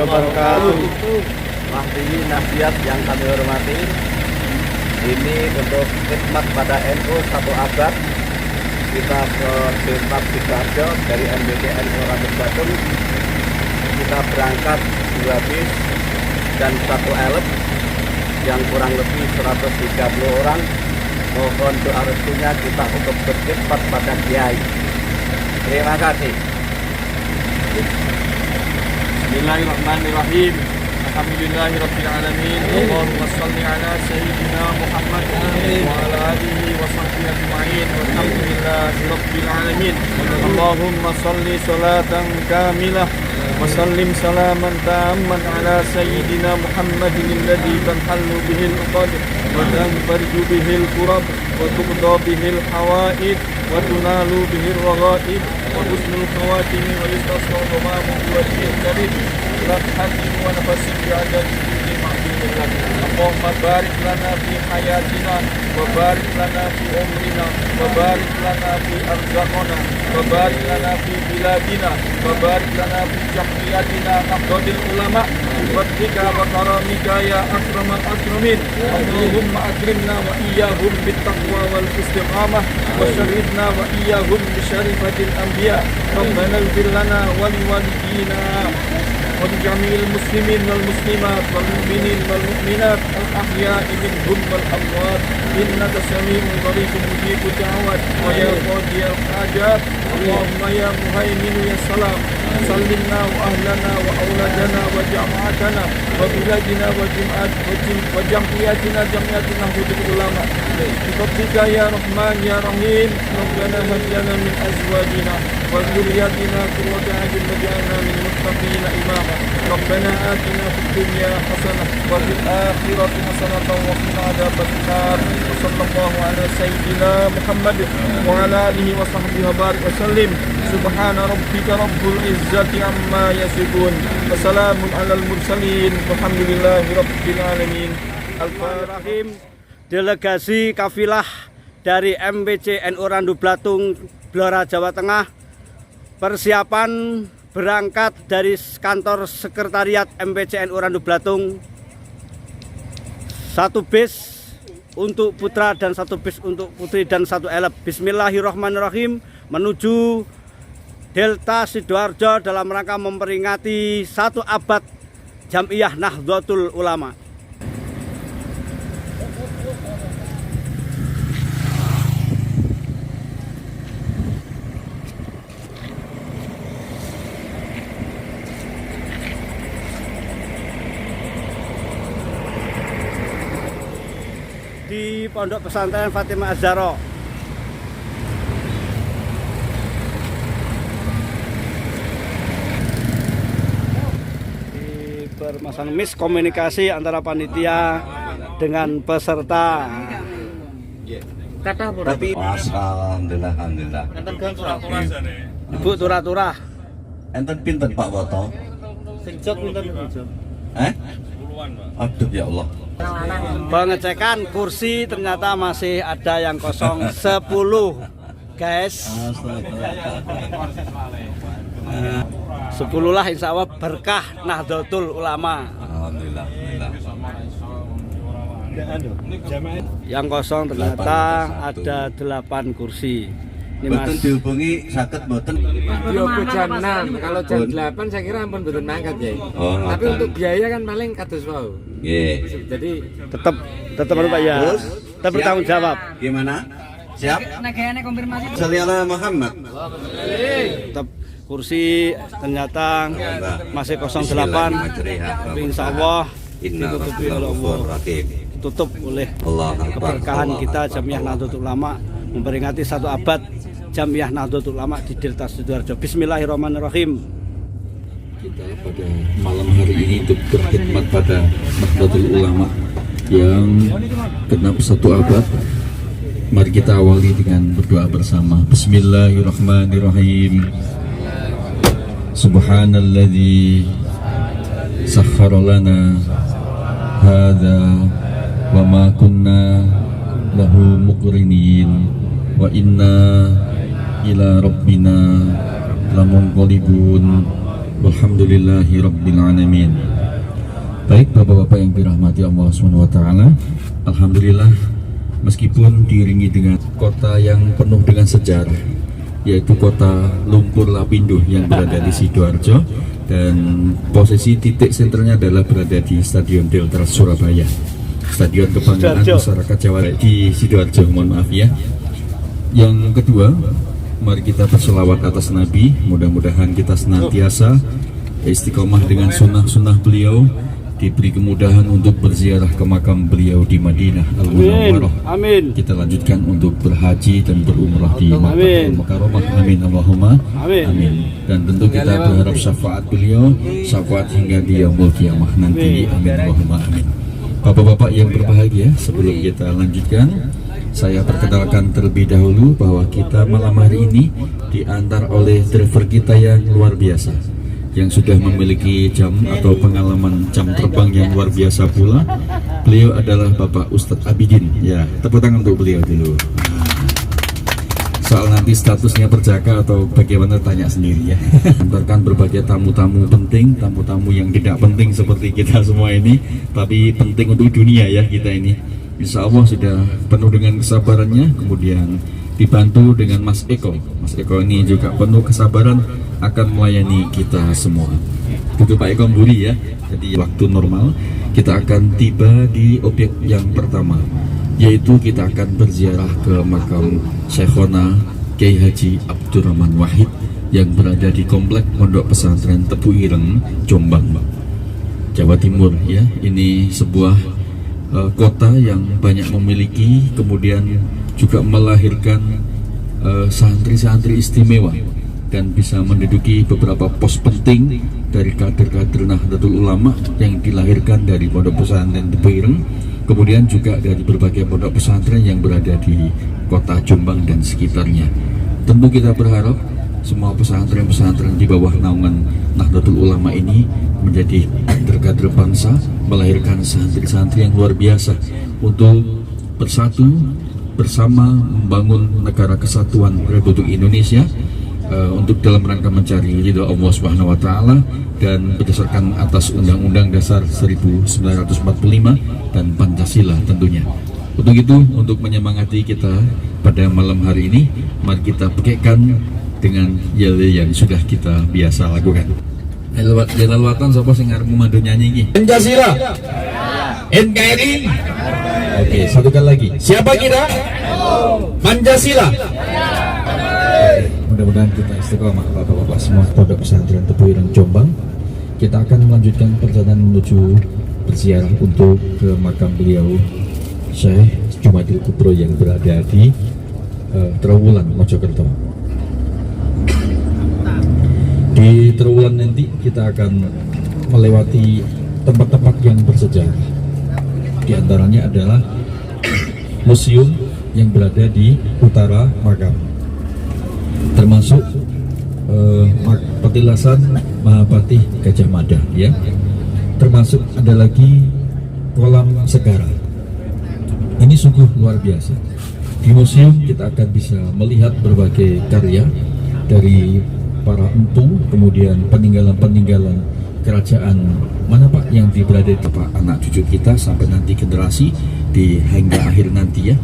wabarakatuh. Mahdi nasihat yang kami hormati, ini untuk khidmat pada NU 1 abad. Kita ke Desa Sidoarjo dari MBCN Randut Blatung. Kita berangkat 2 bis dan 1 elep yang kurang lebih 130 orang. Mohon doa restunya kita untuk berkhidmat pada Kiai. Terima kasih. Bismillahirrahmanirrahim. Alhamdulillahirabbil alamin. Allahumma shalli ala sayyidina Muhammad wa ala alihi wa sahbihi ajma'in. Walhamdulillahirabbil alamin. Allahumma shalli salatan kamilah wa sallim salaman tamman ala sayyidina Muhammadin alladhi tanhallu bihil uqad wa tanfarju bihil kurab wa tuqda bihil hawaid wa tunalu bihil raghaib wa husnul khawatim wa yustasqa dhamamu wa karim hakim wa nafasin bi'adad kulli ma'dudillah. Allahumma barik lana fi hayatina wa barik lana fi umrina wa barik lana fi arzaqana wa barik lana fi biladina wa barik lana fi jahliyatina naqdil ulama Watika wa karamika ya akramal akramin. Allahumma akrimna wa iyyahum bittaqwa wal istiqamah wa syarridna wa iyyahum bi syarifatil anbiya. Rabbana ighfir lana wa liwalidina wa li jami'il muslimin wal muslimat wal mu'minin wal mu'minat al ahya'i minhum wal amwat innaka sami'un qaribun mujibud da'wat wa ya qadiyal hajat. Allahumma ya muhaimin ya salam sallimna wa ahlana wa auladana wa jama'atana wa biladina wa jam'iyatina jam'iyatina hudud ulama bifadlika ya rahman ya rahim. Rabbana hab lana min azwajina wa dhurriyyatina qurrata a'yun waj'alna lil muttaqina imama. Rabbana atina fid dunya hasanah wa fil akhirati hasanah wa qina adzabannar. Sallallahu ala sayyidina Muhammad wa ala alihi wa sahbihi wa barik wa sallim. Subhana rabbika rabbul izzati amma yasifun wa salamun alal mursalin walhamdulillahi rabbil alamin. Al-Fatihah. Delegasi kafilah dari MBC NU Randut Blatung Blora Jawa Tengah persiapan berangkat dari kantor sekretariat MBC NU Randut Blatung, 1 bis untuk putra dan 1 bis untuk putri dan 1 elep. Bismillahirrahmanirrahim menuju Delta Sidoarjo dalam rangka memperingati 1 abad Jam'iyah Nahdlatul Ulama. Di Pondok Pesantren Fatimah Az-Zahra. Bermasalah miskomunikasi antara panitia dengan peserta. Tapi alhamdulillah, alhamdulillah. Ibu turah-turah. Enten pinten Pak Woto? Sejak pinten ibu? Aduh ya Allah. Pengecekan kursi ternyata masih ada yang kosong 10, guys. 10 lah insya Allah berkah Nahdlatul Ulama. Alhamdulillah, alhamdulillah. Yang kosong ternyata ada 8 kursi. Ini Mboten Mas dihubungi sakit mboten. Yo jam 6, kalau jam 8 saya kira ampun mboten mangkat ya. Oh, tapi ngoten. untuk biaya kan paling kados wau. Nggih. Jadi tetap Pak ya. Terus? Tetap bertanggung jawab. Gimana? Siap? Negara konfirmasi. Sholli ala Muhammad. Tetap kursi ternyata masih 08. Tapi insya Allah ditutupi oleh Allah. Tutup oleh keberkahan kita Jam'iyah Nahdlatul Ulama memperingati 1 abad Jam'iyah Nahdlatul Ulama di Delta Sidoarjo. Bismillahirrahmanirrahim. Kita pada malam hari ini untuk berkhidmat pada Nahdlatul Ulama yang genap 1 abad. Mari kita awali dengan berdoa bersama. Bismillahirrahmanirrahim. Subhanalladzi sakhkhara lana hadza wa ma kunna lahu muqrinin wa inna ila rabbina lamunqalibun. Walhamdulillahi Rabbil Alamin. Baik Bapak-Bapak yang dirahmati Allah SWT, alhamdulillah, meskipun diiringi dengan kota yang penuh dengan sejarah, yaitu kota Lumpur Lapindo yang berada di Sidoarjo, dan posisi titik senternya adalah berada di Stadion Deltras Surabaya, stadion kebanggaan masyarakat Jawa di Sidoarjo, mohon maaf ya. Yang kedua, mari kita berselawat atas Nabi, mudah-mudahan kita senantiasa istiqomah dengan sunnah-sunnah beliau, diberi kemudahan untuk berziarah ke makam beliau di Madinah Al-Munawwarah. Amin. Kita lanjutkan untuk berhaji dan berumrah di Makkah Mukarramah. Amin Allahumma amin. Dan tentu kita berharap syafaat beliau, syafaat hingga di yaumul kiamah nanti. Amin Allahumma amin. Bapak-bapak yang berbahagia, sebelum kita lanjutkan, saya perkenalkan terlebih dahulu bahwa kita malam hari ini diantar oleh driver kita yang luar biasa, yang sudah memiliki jam atau pengalaman jam terbang yang luar biasa pula. Beliau adalah Bapak Ustadz Abidin. Ya, tepuk tangan untuk beliau dulu. Soal nanti statusnya perjaka atau bagaimana, tanya sendiri ya. Antarkan berbagai tamu-tamu penting, tamu-tamu yang tidak penting seperti kita semua ini, tapi penting untuk dunia ya kita ini. Insya Allah sudah penuh dengan kesabarannya, kemudian dibantu dengan Mas Eko. Mas Eko ini juga penuh kesabaran akan melayani kita semua. Itu Pak Eko Mburi ya. Jadi waktu normal kita akan tiba di objek yang pertama, yaitu kita akan berziarah ke makam Syekhona Kiai Haji Abdurrahman Wahid yang berada di komplek Pondok Pesantren Tebu Ireng, Jombang, Jawa Timur ya. Ini sebuah kota yang banyak memiliki, kemudian juga melahirkan santri-santri istimewa dan bisa menduduki beberapa pos penting dari kader-kader Nahdlatul Ulama yang dilahirkan dari Pondok Pesantren Tebu Ireng, kemudian juga dari berbagai pondok pesantren yang berada di kota Jombang dan sekitarnya. Tentu kita berharap semua pesantren-pesantren di bawah naungan Nahdlatul Ulama ini menjadi kader-kader bangsa, melahirkan santri-santri yang luar biasa untuk bersatu bersama membangun negara kesatuan Republik Indonesia, untuk dalam rangka mencari ridho Allah Subhanahu wa taala dan berdasarkan atas Undang-Undang Dasar 1945 dan Pancasila tentunya. Untuk itu, untuk menyemangati kita pada malam hari ini, mari kita pakaikan dengan yel yang sudah kita biasa lakukan. Jalawatan sapa sing arep memandu nyanyi iki? Pancasila. NKRI. Oke, satu kali lagi. Siapa kita? Pancasila. Mudah-mudahan kita istiqomah Bapak-bapak semua Pondok Pesantren Tebu Ireng Jombang. Kita akan melanjutkan perjalanan menuju berziarah untuk ke makam beliau Syekh Jumadil Kubro yang berada di Trawulan, Mojokerto. Di Trawulan nanti kita akan melewati tempat-tempat yang bersejarah. Di antaranya adalah museum yang berada di utara makam, termasuk petilasan Mahapatih Gajah Mada ya. Termasuk ada lagi kolam segara. Ini sungguh luar biasa. Di museum kita akan bisa melihat berbagai karya dari para empu, kemudian peninggalan-peninggalan kerajaan mana Pak yang berada di Pak anak cucu kita sampai nanti generasi di hingga akhir nanti ya.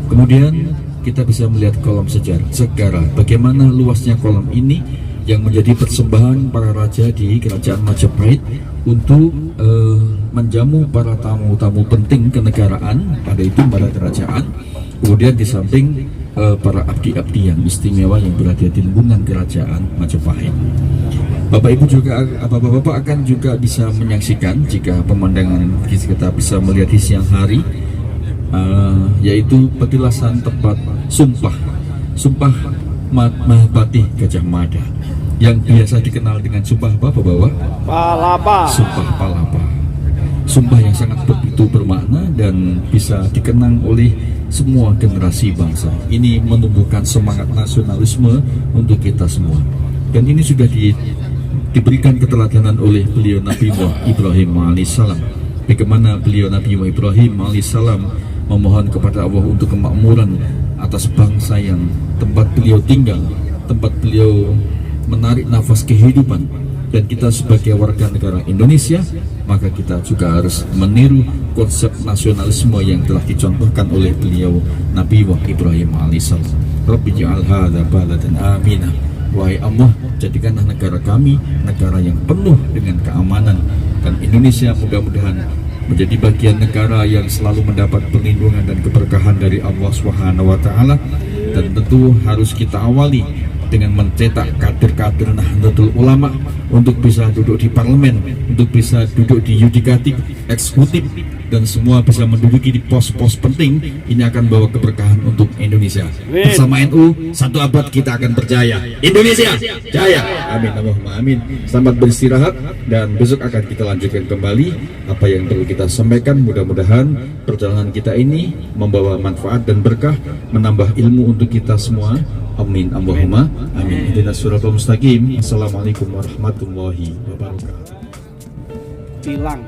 Kemudian kita bisa melihat kolam segara, bagaimana luasnya kolam ini yang menjadi persembahan para raja di kerajaan Majapahit untuk menjamu para tamu-tamu penting kenegaraan pada itu pada kerajaan. Kemudian di samping para abdi-abdi yang istimewa yang berada di lingkungan kerajaan Majapahit. Bapak Ibu juga, Bapak-bapak akan juga bisa menyaksikan jika pemandangan kita bisa melihat di siang hari, yaitu petilasan tempat sumpah Mahapatih Gajah Mada yang biasa dikenal dengan sumpah apa Bapak? Palapa. Sumpah Palapa. Sumpah yang sangat begitu bermakna dan bisa dikenang oleh semua generasi bangsa. Ini menumbuhkan semangat nasionalisme untuk kita semua. Dan ini sudah diberikan keteladanan oleh beliau Nabi Ibrahim alaihissalam. Bagaimana beliau Nabi Ibrahim alaihissalam memohon kepada Allah untuk kemakmuran atas bangsa yang tempat beliau tinggal, tempat beliau menarik nafas kehidupan. dan kita sebagai warga negara Indonesia, maka kita juga harus meniru konsep nasionalisme yang telah dicontohkan oleh beliau Nabi Ibrahim alaihissalam. Rabbi ja'al hadza baladan aminah. Wahai Allah, jadikanlah negara kami negara yang penuh dengan keamanan, dan Indonesia mudah-mudahan menjadi bagian negara yang selalu mendapat perlindungan dan keberkahan dari Allah Subhanahu wa taala. Dan tentu harus kita awali dengan mencetak kader-kader Nahdlatul Ulama untuk bisa duduk di parlemen, untuk bisa duduk di yudikatif, eksekutif, dan semua bisa menduduki di pos-pos penting. Ini akan bawa keberkahan untuk Indonesia. Bersama NU, satu abad kita akan berjaya. Indonesia jaya. Amin, Allahumma amin. Selamat beristirahat, dan besok akan kita lanjutkan kembali apa yang perlu kita sampaikan. Mudah-mudahan perjalanan kita ini membawa manfaat dan berkah, menambah ilmu untuk kita semua. Amin, Allahumma amin. Ihdinas siratal mustaqim. Assalamualaikum warahmatullahi wabarakatuh. Hilang